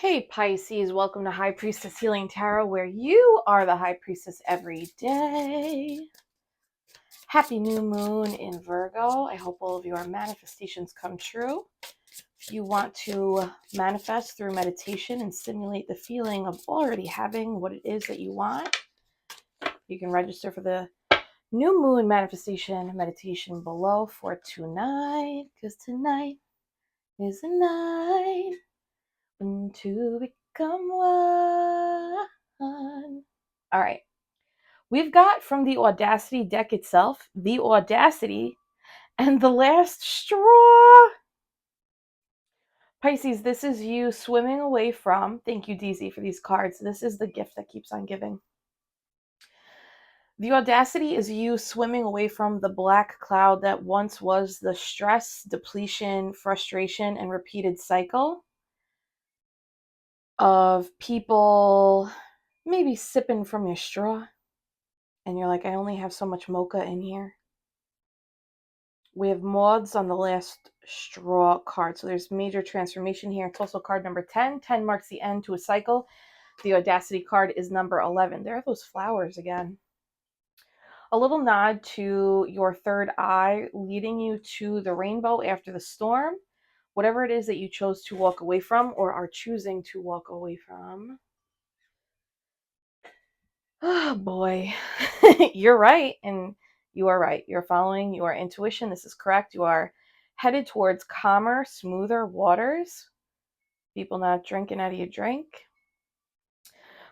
Hey Pisces, welcome to High Priestess Healing Tarot, where you are the High Priestess every day. Happy new moon in Virgo. I hope all of your manifestations come true. If you want to manifest through meditation and stimulate the feeling of already having what it is that you want, you can register for the new moon manifestation meditation below for tonight, because tonight is the night when to become one. All right. We've got from the Audacity deck itself, the Audacity, and the last straw. Pisces, this is you swimming away from, thank you DZ for these cards. This is the gift that keeps on giving. The Audacity is you swimming away from the black cloud that once was the stress, depletion, frustration, and repeated cycle of people maybe sipping from your straw. And you're like, I only have so much mocha in here. We have moths on the last straw card. So there's major transformation here. It's also card number 10. 10 marks the end to a cycle. The Audacity card is number 11. There are those flowers again. A little nod to your third eye leading you to the rainbow after the storm. Whatever it is that you chose to walk away from or are choosing to walk away from. Oh boy, you're right. And you are right. You're following your intuition. This is correct. You are headed towards calmer, smoother waters. People not drinking out of your drink.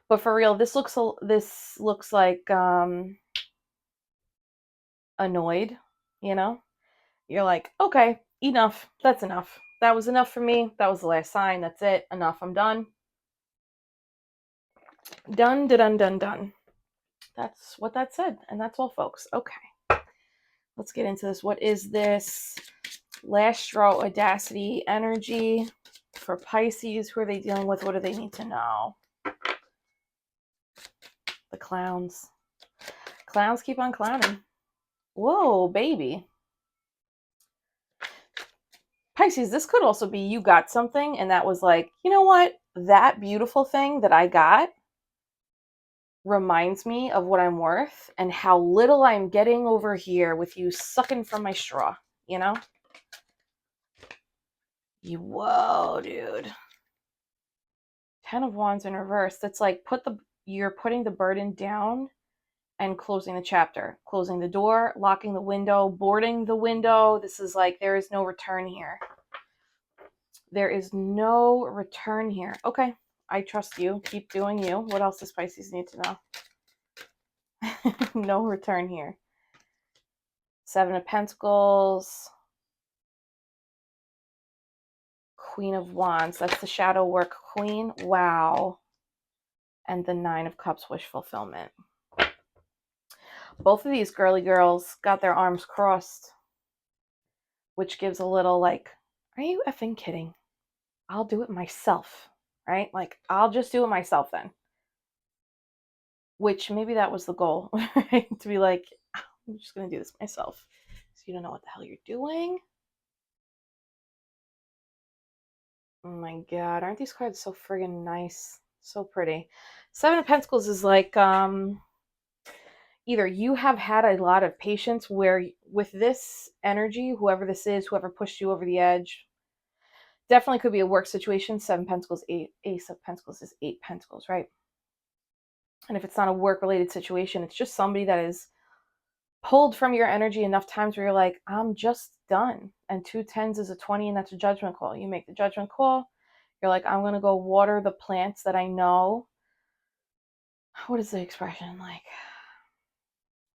But for real, this looks like annoyed, you know? You're like, okay, enough. That's enough. That was enough for me. That was the last sign. That's it. Enough. I'm done. Done, done, done, done. That's what that said. And that's all, folks. Okay. Let's get into this. What is this? Last straw Audacity energy for Pisces. Who are they dealing with? What do they need to know? The clowns. Clowns keep on clowning. Whoa, baby. Pisces, this could also be you got something and that was like, you know what? That beautiful thing that I got reminds me of what I'm worth and how little I'm getting over here with you sucking from my straw, you know? Whoa, dude. 10 of Wands in reverse. That's like you're putting the burden down and closing the chapter, closing the door, locking the window, boarding the window. This is like, there is no return here. There is no return here. Okay, I trust you. Keep doing you. What else does Pisces need to know? No return here. 7 of Pentacles. Queen of Wands. That's the shadow work queen. Wow. And the 9 of Cups, wish fulfillment. Both of these girly girls got their arms crossed, which gives a little like, are you effing kidding? I'll do it myself, right? Like, I'll just do it myself then. Which maybe that was the goal, right? To be like, I'm just going to do this myself. So you don't know what the hell you're doing. Oh my God. Aren't these cards so friggin' nice? So pretty. 7 of Pentacles is like, either you have had a lot of patience where with this energy, whoever this is, whoever pushed you over the edge, definitely could be a work situation. 7 Pentacles, Ace of Pentacles is 8 Pentacles, right? And if it's not a work-related situation, it's just somebody that is pulled from your energy enough times where you're like, I'm just done. And 2 10s is a 20, and that's a judgment call. You make the judgment call. You're like, I'm going to go water the plants that I know. What is the expression? Like,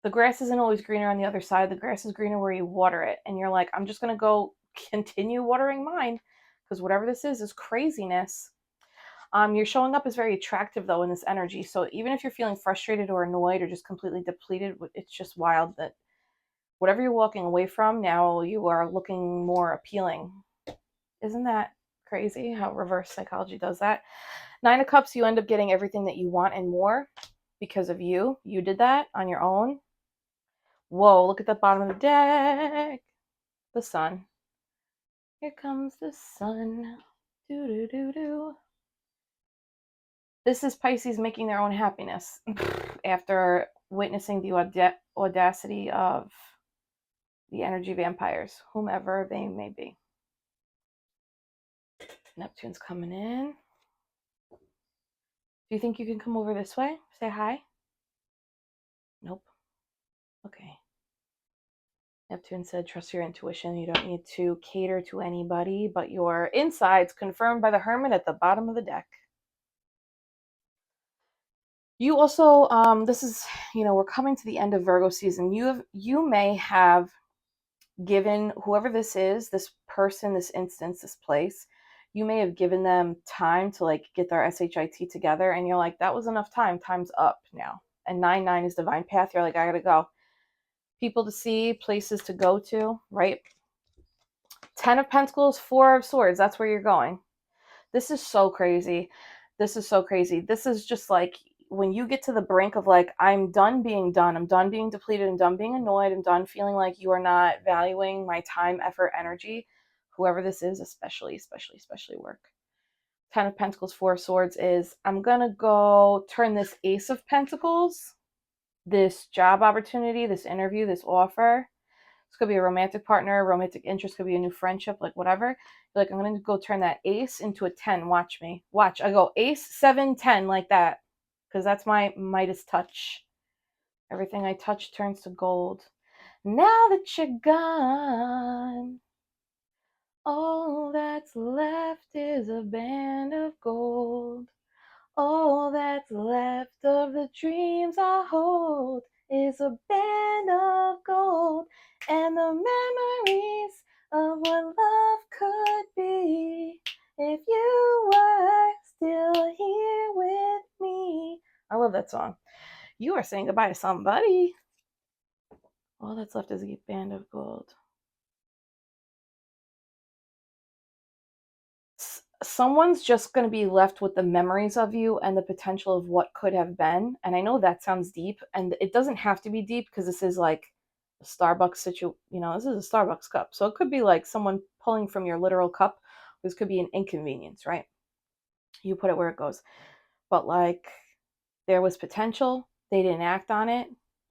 the grass isn't always greener on the other side. The grass is greener where you water it. And you're like, I'm just going to go continue watering mine because whatever this is craziness. You're showing up as very attractive, though, in this energy. So even if you're feeling frustrated or annoyed or just completely depleted, it's just wild that whatever you're walking away from, now you are looking more appealing. Isn't that crazy how reverse psychology does that? 9 of Cups, you end up getting everything that you want and more because of you. You did that on your own. Whoa, look at the bottom of the deck. The sun. Here comes the sun. Do-do-do-do. This is Pisces making their own happiness after witnessing the audacity of the energy vampires, whomever they may be. Neptune's coming in. Do you think you can come over this way? Say hi? Nope. Okay. Neptune said, trust your intuition. You don't need to cater to anybody but your insides, confirmed by the Hermit at the bottom of the deck. You also, this is, we're coming to the end of Virgo season. You may have given whoever this is, this person, this instance, this place, you may have given them time to like get their SHIT together, and you're like, that was enough time. Time's up now. And 9-9 is divine path. You're like, I gotta go. People to see, places to go to, right? 10 of Pentacles, 4 of Swords. That's where you're going. This is so crazy. This is so crazy. This is just like when you get to the brink of like, I'm done being done. I'm done being depleted. I'm done being annoyed. I'm done feeling like you are not valuing my time, effort, energy. Whoever this is, especially work. 10 of Pentacles, 4 of Swords is, I'm going to go turn this Ace of Pentacles, this job opportunity, this interview, this offer. This could be a romantic partner, romantic interest, could be a new friendship, like whatever. Like, I'm going to go turn that ace into a 10. Watch me. Watch. I go ace, 7, 10, like that. Because that's my Midas touch. Everything I touch turns to gold. Now that you're gone, all that's left is a band of gold. All that's left of the dreams I hold is a band of gold, and the memories of what love could be if you were still here with me. I love that song. You are saying goodbye to somebody. All that's left is a band of gold. Someone's just going to be left with the memories of you and the potential of what could have been. And I know that sounds deep, and it doesn't have to be deep because this is like a Starbucks situation. This is a Starbucks cup. So it could be like someone pulling from your literal cup. This could be an inconvenience, right? You put it where it goes. But like, there was potential. They didn't act on it.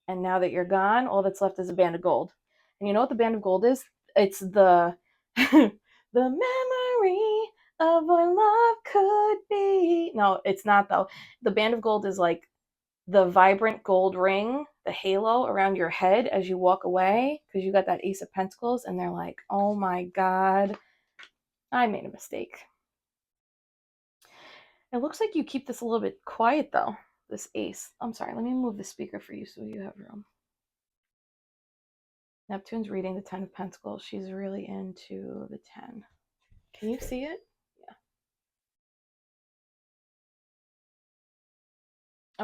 And now that you're gone, all that's left is a band of gold. And you know what the band of gold is? It's the the memory of what love could be. No, it's not though. The band of gold is like the vibrant gold ring, the halo around your head as you walk away, because you got that Ace of Pentacles, and they're like, oh my God, I made a mistake. It looks like you keep this a little bit quiet though, this ace. I'm sorry, let me move the speaker for you so you have room. Neptune's reading the 10 of Pentacles. She's really into the 10. Can you see it? Yeah.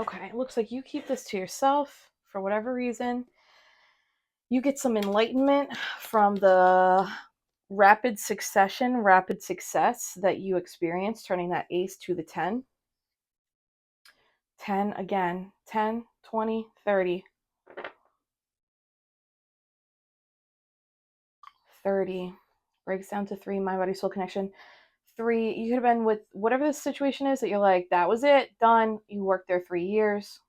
Okay, it looks like you keep this to yourself for whatever reason. You get some enlightenment from the rapid success that you experience, turning that ace to the 10. 10 again, 10, 20, 30. 30 breaks down to 3, mind, body, soul connection. 3, you could have been with whatever the situation is that you're like, that was it, done. You worked there 3 years.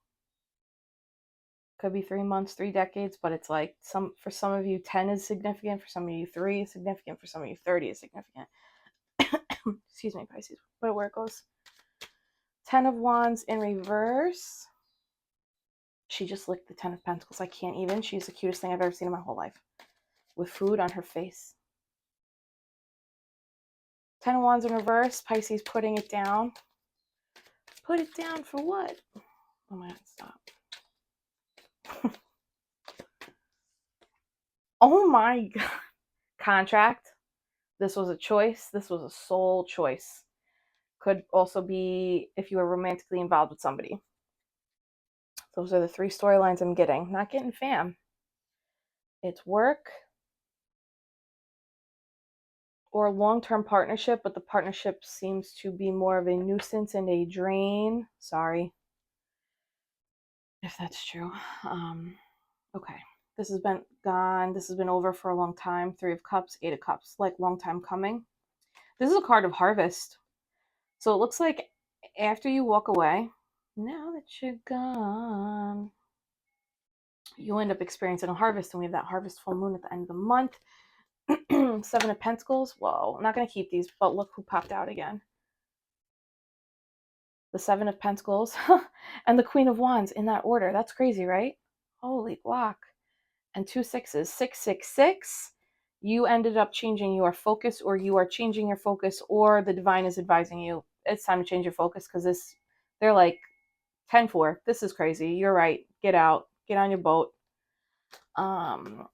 Could be 3 months, 3 decades, but it's like for some of you 10 is significant, for some of you 3 is significant, for some of you 30 is significant. Excuse me, Pisces. But where it goes. 10 of Wands in reverse. She just licked the 10 of Pentacles. I can't even. She's the cutest thing I've ever seen in my whole life. With food on her face. 10 of Wands in reverse. Pisces putting it down. Put it down for what? Oh my God, stop. Oh my God. Contract. This was a choice. This was a soul choice. Could also be if you were romantically involved with somebody. Those are the 3 storylines I'm getting. Not getting fam. It's work or long-term partnership, but the partnership seems to be more of a nuisance and a drain. Sorry if that's true. Okay. This has been gone. This has been over for a long time. 3 of Cups, 8 of Cups. Like, long time coming. This is a card of harvest. So it looks like after you walk away, now that you're gone, you end up experiencing a harvest, and we have that harvest full moon at the end of the month. Seven of Pentacles. Whoa, I'm not going to keep these, but look who popped out again. The Seven of Pentacles and the Queen of Wands in that order. That's crazy, right? Holy guac. And two sixes. 666. You ended up changing your focus, or you are changing your focus, or the divine is advising you it's time to change your focus, because this, they're like 10-4. This is crazy. You're right. Get out. Get on your boat.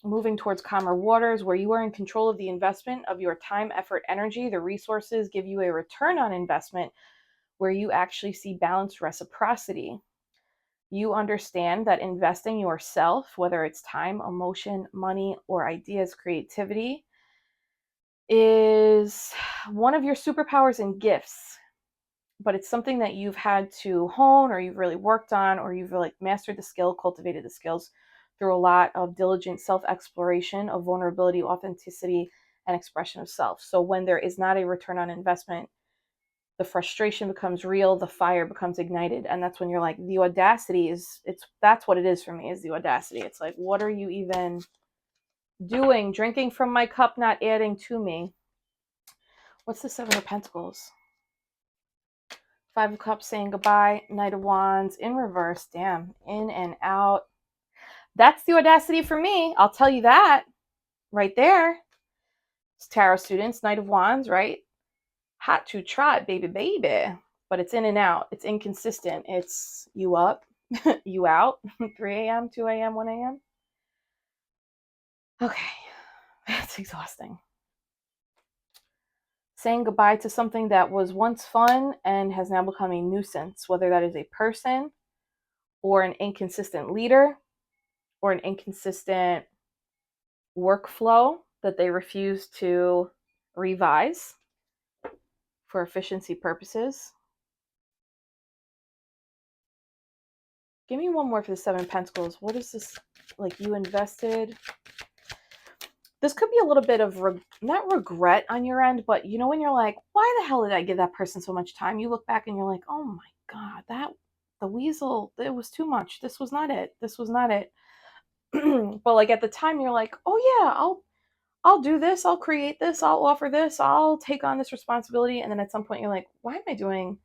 Moving towards calmer waters where you are in control of the investment of your time, effort, energy. The resources give you a return on investment where you actually see balanced reciprocity. You understand that investing yourself, whether it's time, emotion, money, or ideas, creativity, is one of your superpowers and gifts, but it's something that you've had to hone, or you've really worked on, or you've really mastered the skill, cultivated the skills through a lot of diligent self-exploration of vulnerability, authenticity, and expression of self. So when there is not a return on investment, the frustration becomes real, the fire becomes ignited. And that's when you're like, the audacity is, that's what it is for me, is the audacity. It's like, what are you even doing? Drinking from my cup, not adding to me. What's the Seven of Pentacles? Five of Cups saying goodbye. Knight of Wands in reverse. Damn. In and out. That's the audacity for me. I'll tell you that right there. It's tarot students. Knight of Wands, right? Hot to trot, baby, baby. But it's in and out. It's inconsistent. It's you up, you out. 3 a.m., 2 a.m., 1 a.m. Okay. It's exhausting. Saying goodbye to something that was once fun and has now become a nuisance, whether that is a person or an inconsistent leader or an inconsistent workflow that they refuse to revise for efficiency purposes. Give me one more for the Seven of Pentacles. What is this? Like, you invested. This could be a little bit of, not regret on your end, but you know when you're like, why the hell did I give that person so much time? You look back and you're like, oh my God, the weasel, it was too much. This was not it. This was not it. But like at the time you're like, oh yeah, I'll do this. I'll create this. I'll offer this. I'll take on this responsibility. And then at some point you're like, why am I doing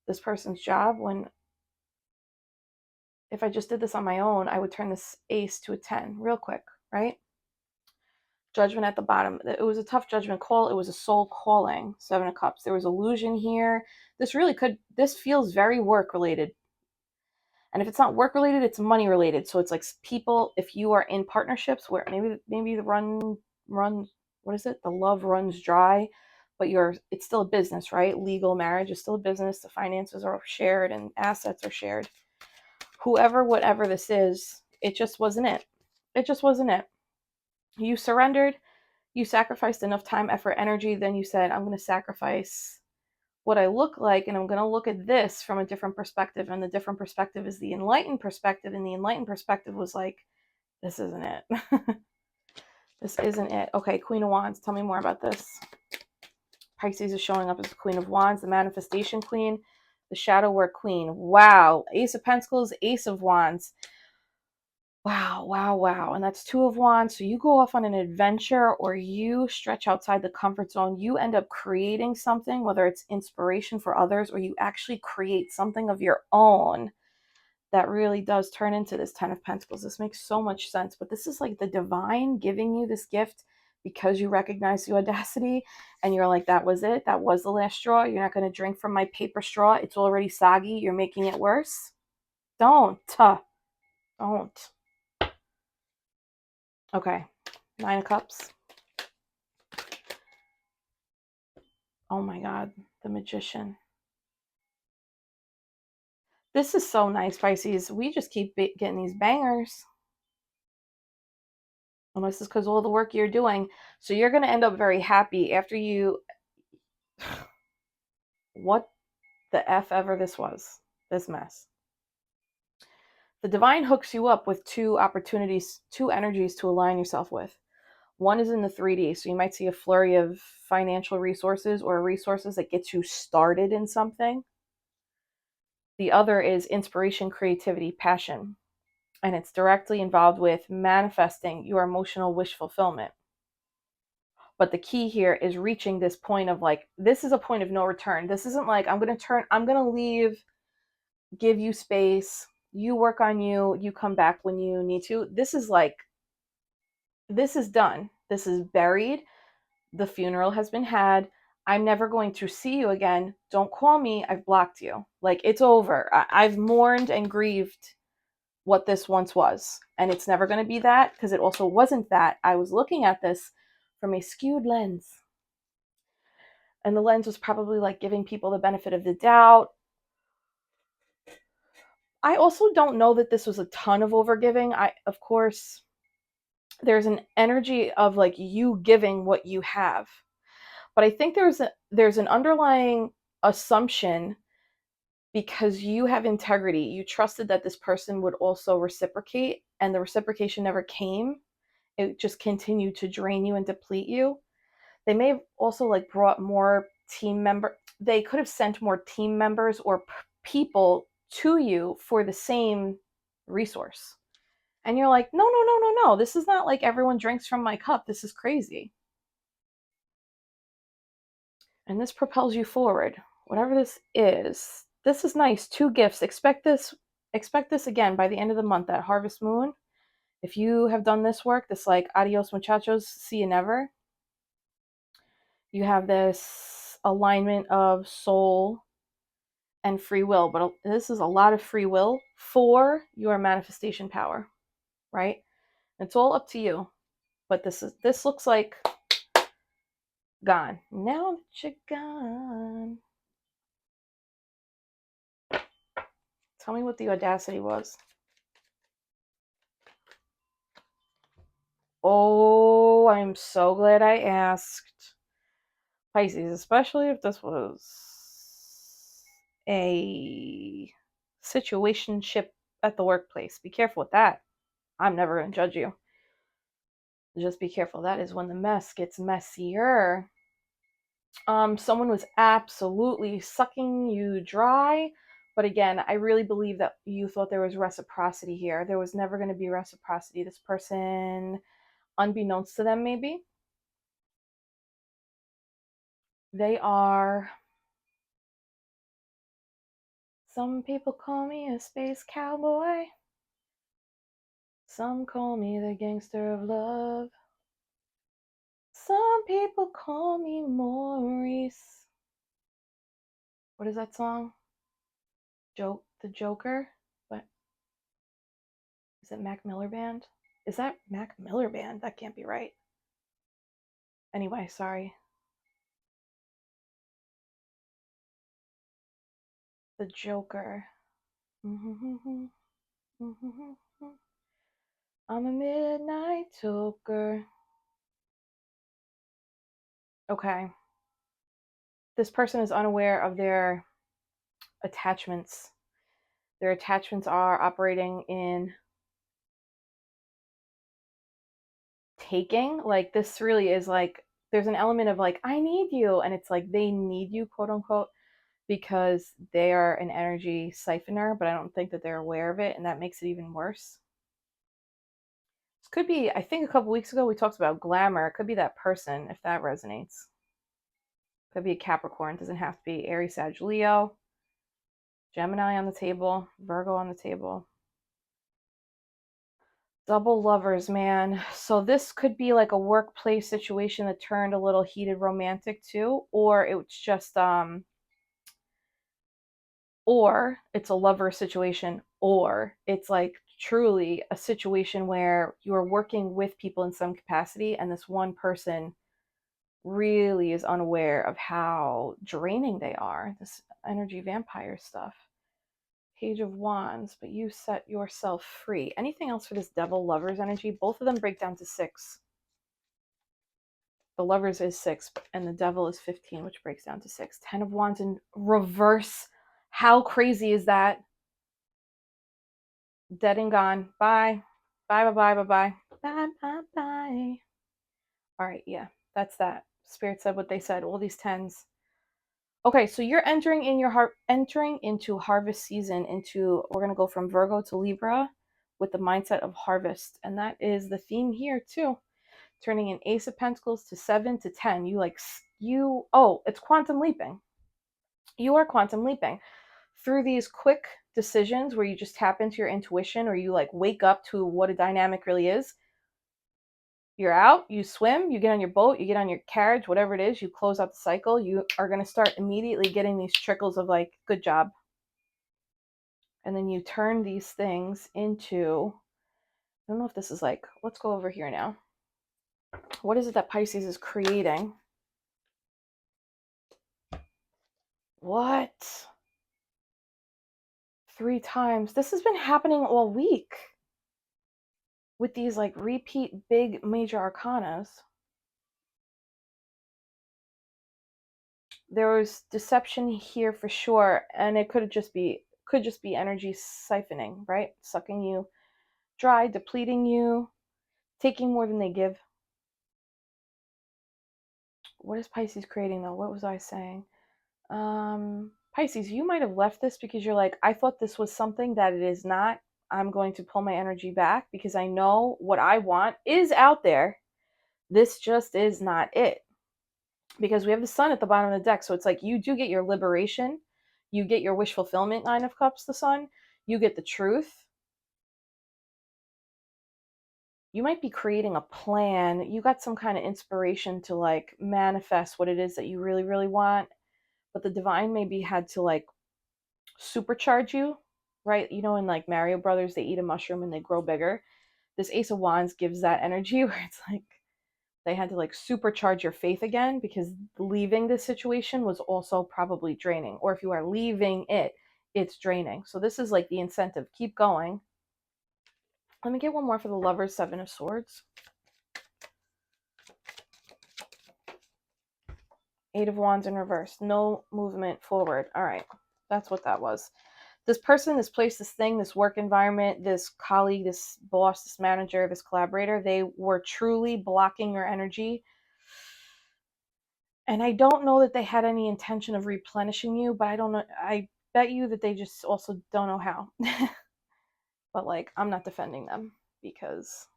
this person's job when if I just did this on my own, I would turn this ace to a 10 real quick, right? Judgment at the bottom. It was a tough judgment call. It was a soul calling. Seven of Cups. There was illusion here. This feels very work related. And if it's not work related, it's money related. So it's like people, if you are in partnerships where maybe the run, what is it? The love runs dry, but it's still a business, right? Legal marriage is still a business. The finances are shared and assets are shared. Whoever, whatever this is, it just wasn't it. It just wasn't it. You surrendered. You sacrificed enough time, effort, energy. Then you said, I'm going to sacrifice what I look like, and I'm going to look at this from a different perspective. And the different perspective is the enlightened perspective. And the enlightened perspective was like, this isn't it. This isn't it. Okay, Queen of Wands. Tell me more about this. Pisces is showing up as the Queen of Wands, the manifestation queen, the shadow work queen. Wow. Ace of Pentacles, Ace of Wands. Wow, wow, wow. And that's Two of Wands. So you go off on an adventure, or you stretch outside the comfort zone. You end up creating something, whether it's inspiration for others, or you actually create something of your own that really does turn into this Ten of Pentacles. This makes so much sense. But this is like the divine giving you this gift because you recognize the audacity and you're like, that was it. That was the last straw. You're not going to drink from my paper straw. It's already soggy. You're making it worse. Don't. Don't. Okay, Nine of Cups. Oh my God, the Magician. This is so nice, Pisces. We just keep getting these bangers. And this is because all the work you're doing. So you're going to end up very happy after you... What the F ever this was. This mess. The divine hooks you up with two opportunities, two energies to align yourself with. One is in the 3D, so you might see a flurry of financial resources or resources that gets you started in something. The other is inspiration, creativity, passion. And it's directly involved with manifesting your emotional wish fulfillment. But the key here is reaching this point of like, this is a point of no return. This isn't like, I'm going to leave, give you space, you work on you, you come back when you need to. This is like, this is done. This is buried. The funeral has been had. I'm never going to see you again. Don't call me. I've blocked you. Like, it's over. I've mourned and grieved what this once was. And it's never going to be that, because it also wasn't that. I was looking at this from a skewed lens. And the lens was probably like giving people the benefit of the doubt. I also don't know that this was a ton of overgiving. Of course, there's an energy of like you giving what you have. But I think there's an underlying assumption, because you have integrity. You trusted that this person would also reciprocate, and the reciprocation never came. It just continued to drain you and deplete you. They may have also like brought more team member. They could have sent more team members or people to you for the same resource. And you're like, no, no, no, no, no. This is not like everyone drinks from my cup. This is crazy. And this propels you forward. Whatever this is nice. 2 gifts. Expect this again by the end of the month, that harvest moon. If you have done this work, this like adios muchachos, see you never. You have this alignment of soul and free will, but this is a lot of free will for your manifestation power, right? It's all up to you. But this looks like gone. Now that you're gone. Tell me what the Audacity was. Oh, I'm so glad I asked. Pisces, especially if this was a situationship at the workplace. Be careful with that. I'm never going to judge you. Just be careful. That is when the mess gets messier. Someone was absolutely sucking you dry. But again, I really believe that you thought there was reciprocity here. There was never going to be reciprocity. This person, unbeknownst to them maybe, they are... Some people call me a space cowboy. Some call me the gangster of love. Some people call me Maurice. What is that song? The Joker? What? Is it Mac Miller Band? Is that Mac Miller Band? That can't be right. Anyway, sorry. The Joker. I'm a midnight toker. Okay. This person is unaware of their attachments. Their attachments are operating in taking. Like, this really is like, there's an element of like, I need you. And it's like, they need you, quote unquote, because they are an energy siphoner, but I don't think that they're aware of it. And that makes it even worse. This could be, I think a couple weeks ago, we talked about glamour. It could be that person, if that resonates. Could be a Capricorn. It doesn't have to be Aries, Sag, Leo. Gemini on the table. Virgo on the table. Double lovers, man. So this could be like a workplace situation that turned a little heated romantic too, or it's just or it's a lover situation, or it's like truly a situation where you're working with people in some capacity, and this one person really is unaware of how draining they are. This energy vampire stuff. Page of Wands, but you set yourself free. Anything else for this devil lovers energy? Both of them break down to 6. The lovers is 6, and the devil is 15, which breaks down to 6. 10 of Wands in reverse. How crazy is that? Dead and gone. Bye. Bye, bye, bye, bye, bye. Bye, bye, bye. All right, yeah, that's that. Spirit said what they said. All these 10s. Okay, so you're entering into harvest season. We're gonna go from Virgo to Libra with the mindset of harvest, and that is the theme here too. Turning an Ace of Pentacles to 7 to 10. It's quantum leaping. You are quantum leaping through these quick decisions where you just tap into your intuition, or you like wake up to what a dynamic really is. You're out, you swim, you get on your boat, you get on your carriage, whatever it is, you close out the cycle. You are going to start immediately getting these trickles of like, good job. And then you turn these things into, I don't know if this is like, let's go over here now. What is it that Pisces is creating? What? 3 times. This has been happening all week with these like repeat big major arcanas. There was deception here for sure, and it could just be energy siphoning, right? Sucking you dry, depleting you, taking more than they give. What is Pisces creating though? What was I saying? Pisces, you might have left this because you're like, I thought this was something that it is not. I'm going to pull my energy back because I know what I want is out there. This just is not it. Because we have the sun at the bottom of the deck. So it's like you do get your liberation. You get your wish fulfillment, 9 of Cups, the sun. You get the truth. You might be creating a plan. You got some kind of inspiration to like manifest what it is that you really, really want. But the divine maybe had to like supercharge you, right? You know, in like Mario Brothers, they eat a mushroom and they grow bigger. This Ace of Wands gives that energy where it's like they had to like supercharge your faith again, because leaving this situation was also probably draining. Or if you are leaving it, it's draining. So this is like the incentive. Keep going. Let me get one more for the Lovers, 7 of Swords. 8 of Wands in reverse. No movement forward. All right. That's what that was. This person, this place, this thing, this work environment, this colleague, this boss, this manager, this collaborator, they were truly blocking your energy. And I don't know that they had any intention of replenishing you, but I don't know. I bet you that they just also don't know how. But like, I'm not defending them because,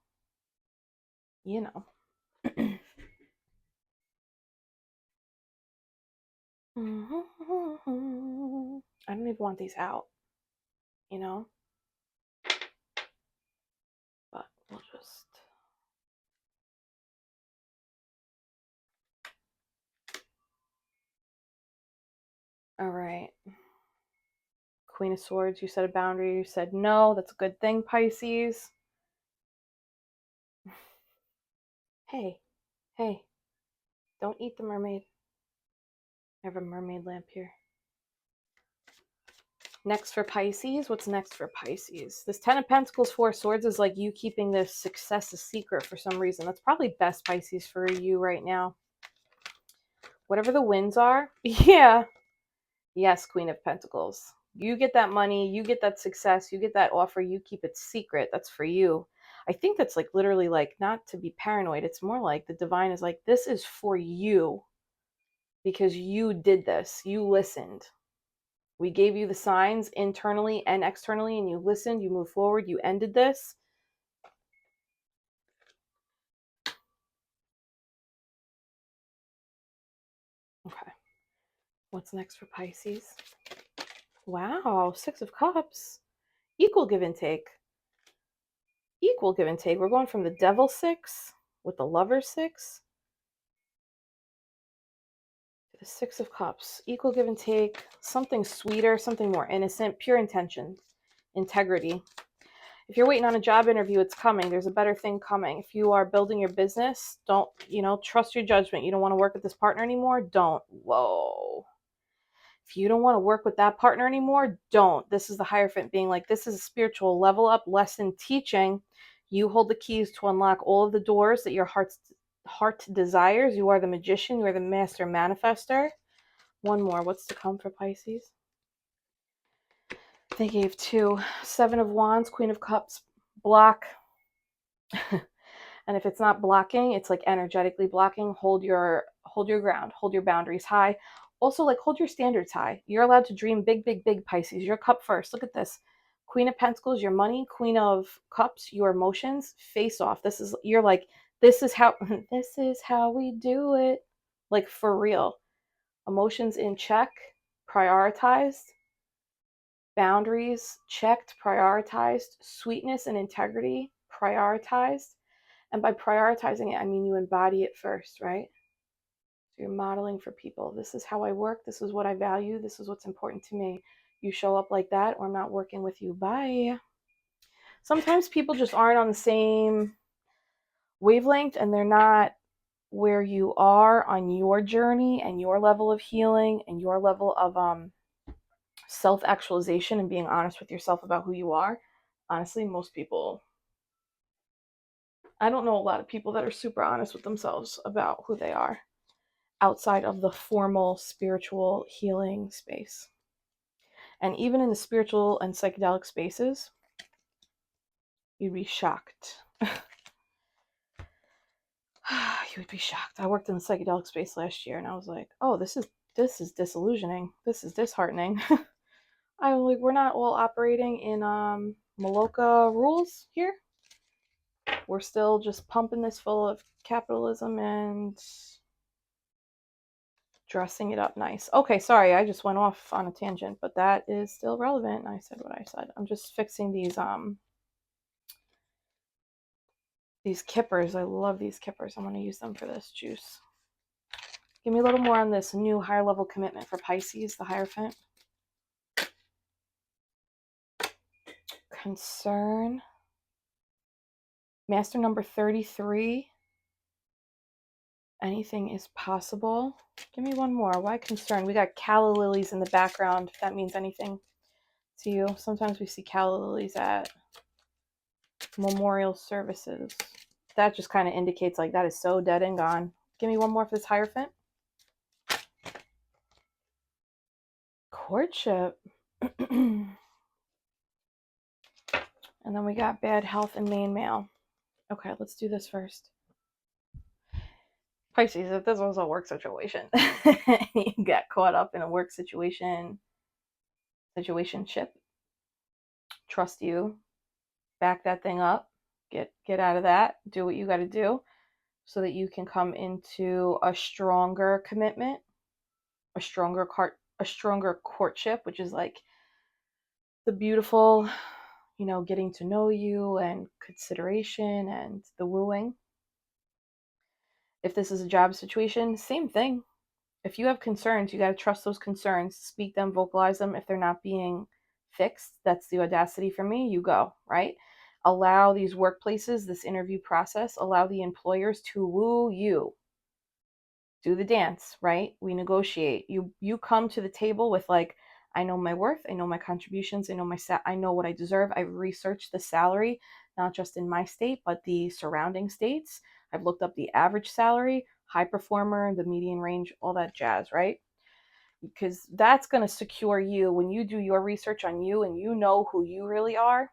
you know. I don't even want these out, you know? But we'll just... All right. Queen of Swords, you set a boundary. You said no. That's a good thing, Pisces. Hey, hey, don't eat the mermaid. I have a mermaid lamp here. Next for Pisces. What's next for Pisces? This 10 of Pentacles, 4 of Swords is like you keeping this success a secret for some reason. That's probably best, Pisces, for you right now. Whatever the wins are. Yeah. Yes, Queen of Pentacles. You get that money. You get that success. You get that offer. You keep it secret. That's for you. I think that's like literally like, not to be paranoid. It's more like the divine is like, this is for you because you did this. You listened. We gave you the signs internally and externally, and you listened, you moved forward, you ended this. Okay. What's next for Pisces? Wow, 6 of Cups. Equal give and take. Equal give and take. We're going from the Devil 6 with the Lover 6 to the 6 of Cups. Equal give and take. Something sweeter, something more innocent, pure intention, integrity. If you're waiting on a job interview, it's coming. There's a better thing coming. If you are building your business, don't, trust your judgment. You don't want to work with this partner anymore? Don't. Whoa. If you don't want to work with that partner anymore, don't. This is the Hierophant being like, this is a spiritual level up lesson teaching. You hold the keys to unlock all of the doors that your heart desires. You are the magician. You are the master manifester. One more. What's to come for Pisces? They gave 2. 7 of Wands, Queen of Cups, block. And if it's not blocking, it's like energetically blocking. Hold your ground, hold your boundaries high, Also, like, hold your standards high. You're allowed to dream big, big, big, Pisces. Your cup first. Look at this. Queen of Pentacles, your money. Queen of Cups, your emotions. Face off. This is, you're like, this is how, this is how we do it. Like, for real. Emotions in check, prioritized. Boundaries checked, prioritized. Sweetness and integrity, prioritized. And by prioritizing it, I mean you embody it first, right? So you're modeling for people. This is how I work. This is what I value. This is what's important to me. You show up like that, or I'm not working with you. Bye. Sometimes people just aren't on the same wavelength, and they're not where you are on your journey and your level of healing and your level of self-actualization and being honest with yourself about who you are. Honestly, most people, I don't know a lot of people that are super honest with themselves about who they are outside of the formal spiritual healing space. And even in the spiritual and psychedelic spaces, you'd be shocked. You would be shocked. I worked in the psychedelic space last year, and I was like, oh, this is disillusioning. This is disheartening. I was like, we're not all operating in Maloka rules here. We're still just pumping this full of capitalism and dressing it up nice. Okay, sorry, I just went off on a tangent, but that is still relevant. I said what I said. I'm just fixing these kippers. I love these kippers. I'm going to use them for this juice. Give me a little more on this new higher level commitment for Pisces, the Hierophant. Concern. Master number 33. Anything is possible. Give me one more. Why concern? We got calla lilies in the background, if that means anything to you. Sometimes we see calla lilies at memorial services. That just kind of indicates like that is so dead and gone. Give me one more for this Hierophant. Courtship. And then we got bad health and main male. Okay, let's do this first. Pisces, if this was a work situation, you got caught up in a work situationship, trust you, back that thing up, get out of that, do what you got to do so that you can come into a stronger commitment, a stronger courtship, which is like the beautiful, getting to know you and consideration and the wooing. If this is a job situation, same thing. If you have concerns, you got to trust those concerns, speak them, vocalize them. If they're not being fixed, that's the audacity for me. You go, right? Allow these workplaces, this interview process, allow the employers to woo you. Do the dance, right? We negotiate. You come to the table with like, I know my worth, I know my contributions, I know what I deserve. I've researched the salary, not just in my state, but the surrounding states. I've looked up the average salary, high performer, the median range, all that jazz, right? Because that's going to secure you when you do your research on you and you know who you really are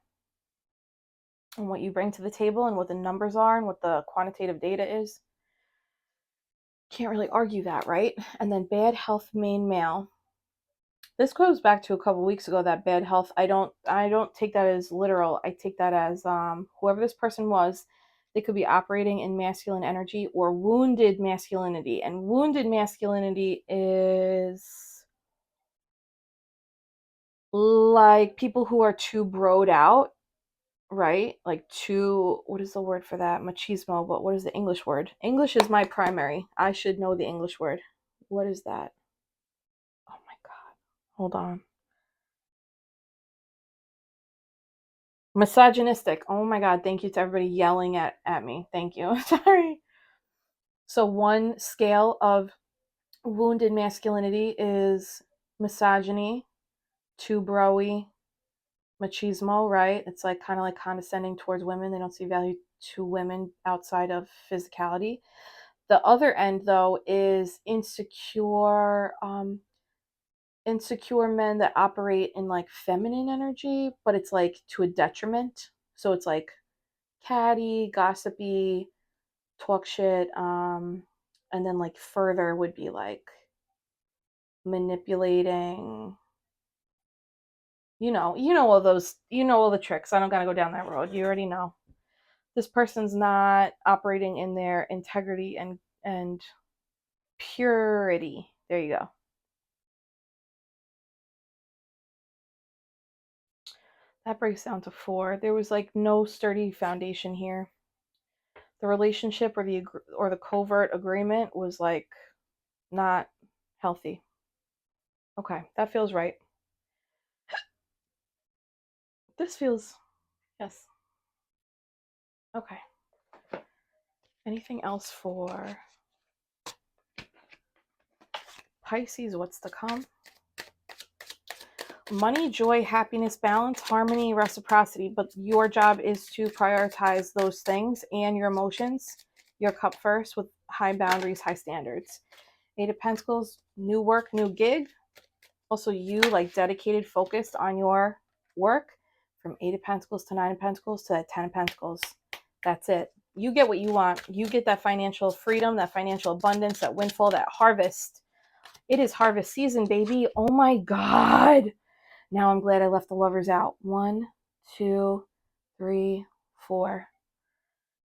and what you bring to the table and what the numbers are and what the quantitative data is. Can't really argue that, right? And then bad health main male. This goes back to a couple weeks ago, that bad health. I don't take that as literal. I take that as whoever this person was, they could be operating in masculine energy or wounded masculinity. And wounded masculinity is like people who are too broed out, right? Like too, what is the word for that? Machismo, but what is the English word? English is my primary. I should know the English word. What is that? Oh my God. Hold on. Misogynistic. Oh my God. Thank you to everybody yelling at me. Thank you. Sorry. So one scale of wounded masculinity is misogyny, too broy, machismo, right? It's like kind of like condescending towards women. They don't see value to women outside of physicality. The other end, though, is insecure men that operate in like feminine energy, but it's like to a detriment. So it's like catty, gossipy, talk shit, and then like further would be like manipulating. You know all those, all the tricks. I don't gotta go down that road. You already know. This person's not operating in their integrity and purity. There you go. That breaks down to 4. There was like no sturdy foundation here. The relationship or the covert agreement was like not healthy. Okay, that feels right. This feels, yes. Okay. Anything else for Pisces? What's to come? Money, joy, happiness, balance, harmony, reciprocity. But your job is to prioritize those things and your emotions, your cup first, with high boundaries, high standards. 8 of Pentacles, new work, new gig. Also you like dedicated, focused on your work. From 8 of Pentacles to 9 of Pentacles to that 10 of Pentacles. That's it. You get what you want. You get that financial freedom, that financial abundance, that windfall, that harvest. It is harvest season, baby. Oh my God. Now I'm glad I left the lovers out. 1, 2, 3, 4.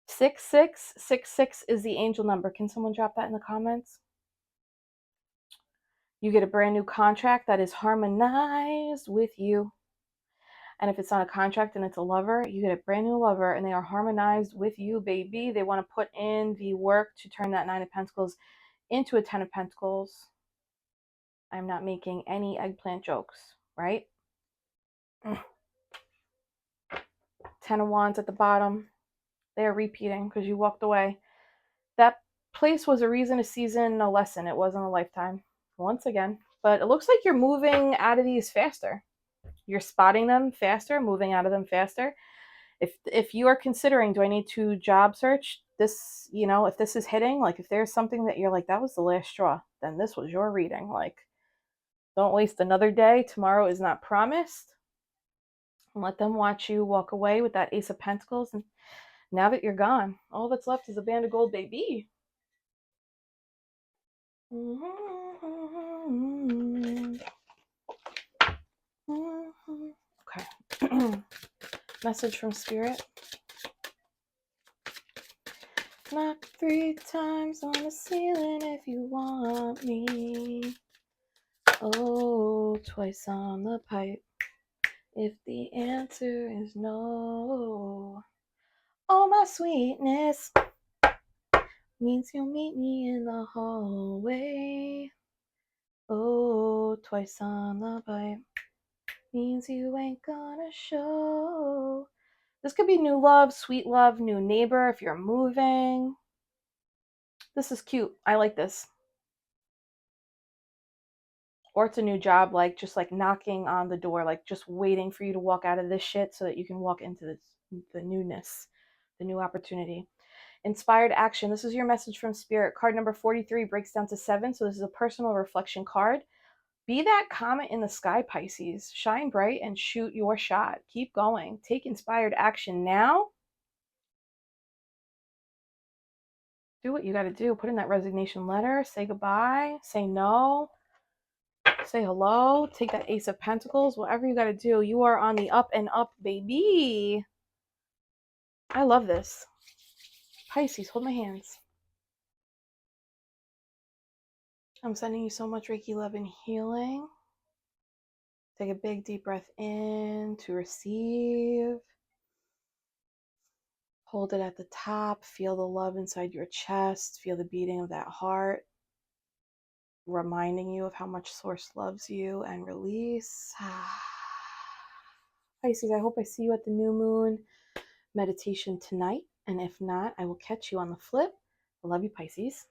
6, 6. 6, 6 is the angel number. Can someone drop that in the comments? You get a brand new contract that is harmonized with you. And if it's not a contract and it's a lover, you get a brand new lover and they are harmonized with you, baby. They want to put in the work to turn that 9 of Pentacles into a 10 of Pentacles. I'm not making any eggplant jokes, right? 10 of Wands at the bottom. They are repeating because you walked away. That place was a reason, a season, a lesson. It wasn't a lifetime. Once again. But it looks like you're moving out of these faster. You're spotting them faster, moving out of them faster. If you are considering, do I need to job search? This, if this is hitting, like if there's something that you're like, that was the last straw, then this was your reading. Like, don't waste another day. Tomorrow is not promised. And let them watch you walk away with that Ace of Pentacles. And now that you're gone, all that's left is a band of gold, baby. Okay. Message from Spirit. Knock 3 times on the ceiling if you want me. Oh, twice on the pipe if the answer is no. Oh, my sweetness means you'll meet me in the hallway. Oh, twice on the pipe means you ain't gonna show. This could be new love, sweet love, new neighbor if you're moving. This is cute. I like this. Or it's a new job, like just like knocking on the door, like just waiting for you to walk out of this shit so that you can walk into the newness, the new opportunity. Inspired action. This is your message from Spirit. Card number 43 breaks down to 7. So this is a personal reflection card. Be that comet in the sky, Pisces. Shine bright and shoot your shot. Keep going. Take inspired action now. Do what you got to do. Put in that resignation letter. Say goodbye. Say no. Say hello. Take that Ace of Pentacles. Whatever you got to do. You are on the up and up, baby. I love this. Pisces, hold my hands. I'm sending you so much Reiki love and healing. Take a big deep breath in to receive. Hold it at the top. Feel the love inside your chest. Feel the beating of that heart, reminding you of how much Source loves you. And release. Pisces, I hope I see you at the new moon meditation tonight. And if not, I will catch you on the flip. I love you, Pisces.